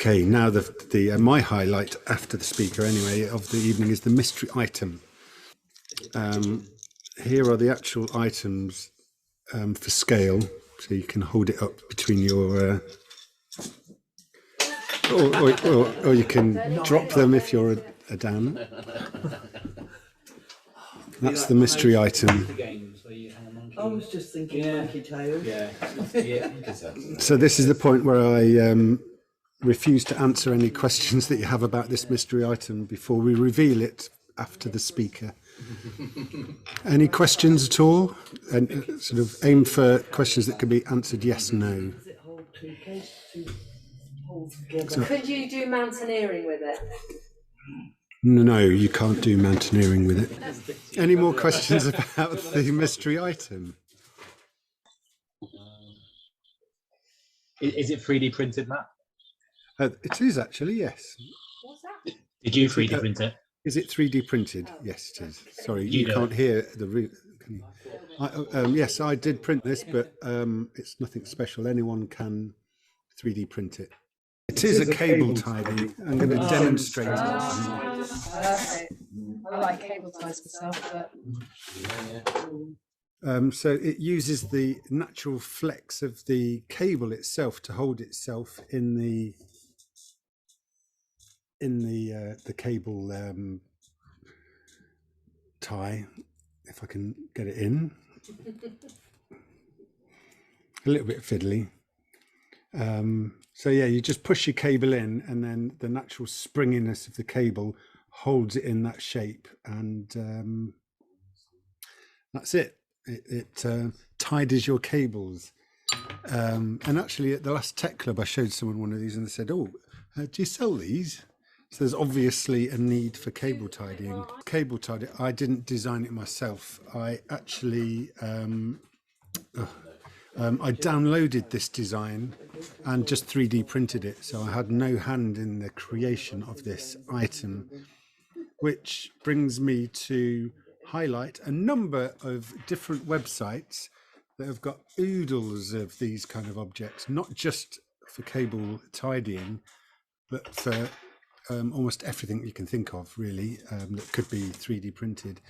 Okay, now the my highlight after the speaker anyway of the evening is the mystery item. Here are the actual items for scale, so you can hold it up between your, or you can drop them if you're a Dan. That's the mystery item. I was just thinking Monkey Tales. Yeah. So this is the point where I refuse to answer any questions that you have about this mystery item before we reveal it after the speaker. Any questions at all? And sort of aim for questions that can be answered yes, no. Does it hold two holes together? Could you do mountaineering with it? No, you can't do mountaineering with it. Any more questions about the mystery item? Is it 3D printed, Matt? It is actually, yes. What's that? Did you 3D print it? Is it 3D printed? Yes, it is. Sorry, You you do can't it. hear the. Yes, I did print this, but it's nothing special. Anyone can 3D print it. It is a cable tidy. I'm going to demonstrate it. Perfect. I like cable ties for stuff, but So it uses the natural flex of the cable itself to hold itself in the cable tie. If I can get it in, a little bit fiddly. So yeah, you just push your cable in, and then the natural springiness of the cable holds it in that shape, and that's it. It tidies your cables. And actually, at the last Tech Club, I showed someone one of these, and they said, "Oh, do you sell these?" So there's obviously a need for cable tidying. Cable tidy, I didn't design it myself. I actually I downloaded this design and just 3D printed it. So I had no hand in the creation of this item, which brings me to highlight a number of different websites that have got oodles of these kind of objects, not just for cable tidying, but for almost everything you can think of, really, that could be 3D printed.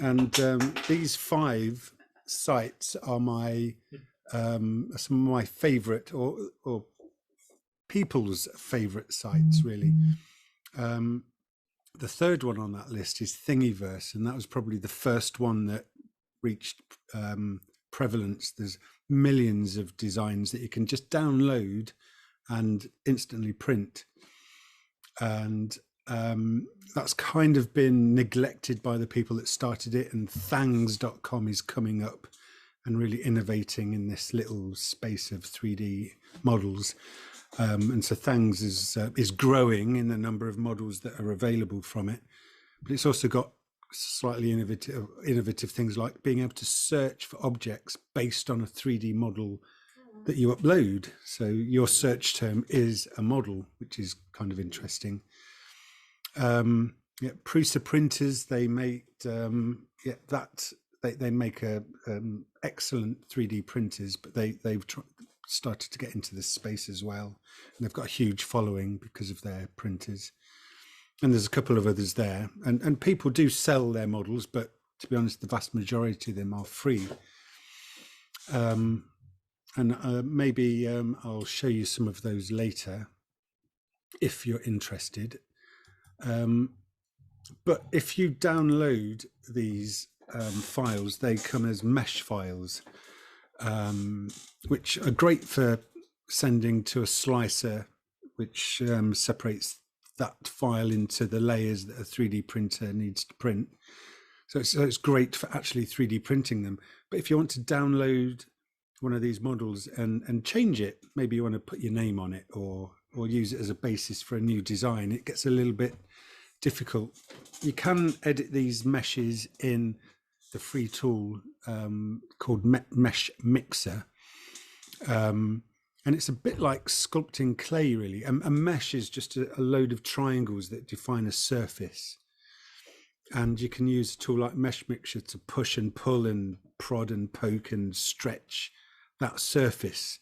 And these 5 sites are my some of my favorite or people's favorite sites, really. The third one on that list is Thingiverse, and that was probably the first one that reached prevalence. There's millions of designs that you can just download and instantly print, and that's kind of been neglected by the people that started it, and thangs.com is coming up and really innovating in this little space of 3D models. And so Thangs is growing in the number of models that are available from it, but it's also got slightly innovative things like being able to search for objects based on a 3D model that you upload. So your search term is a model, which is kind of interesting. Prusa printers, they make they make excellent 3D printers, but they've started to get into this space as well, and they've got a huge following because of their printers. And there's a couple of others there, and people do sell their models, but to be honest, the vast majority of them are free. Maybe I'll show you some of those later if you're interested. But if you download these files, they come as mesh files, which are great for sending to a slicer, which separates that file into the layers that a 3D printer needs to print. So it's great for actually 3D printing them. But if you want to download one of these models and change it, maybe you want to put your name on it or use it as a basis for a new design, it gets a little bit difficult. You can edit these meshes in the free tool called Mesh Mixer. And it's a bit like sculpting clay, really. A mesh is just a load of triangles that define a surface. And you can use a tool like Mesh Mixer to push and pull and prod and poke and stretch that surface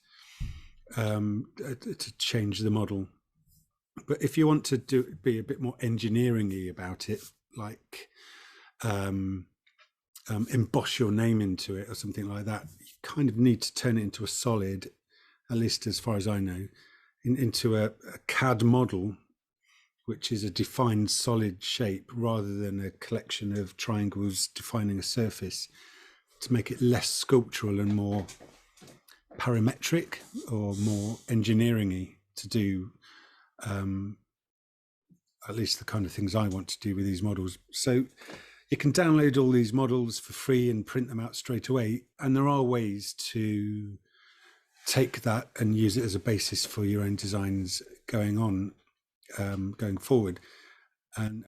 to change the model. But if you want to be a bit more engineering-y about it, like emboss your name into it or something like that, you kind of need to turn it into a solid, at least as far as I know, into a CAD model, which is a defined solid shape rather than a collection of triangles defining a surface, to make it less sculptural and more parametric or more engineering-y to do at least the kind of things I want to do with these models. So you can download all these models for free and print them out straight away. And there are ways to take that and use it as a basis for your own designs going forward. And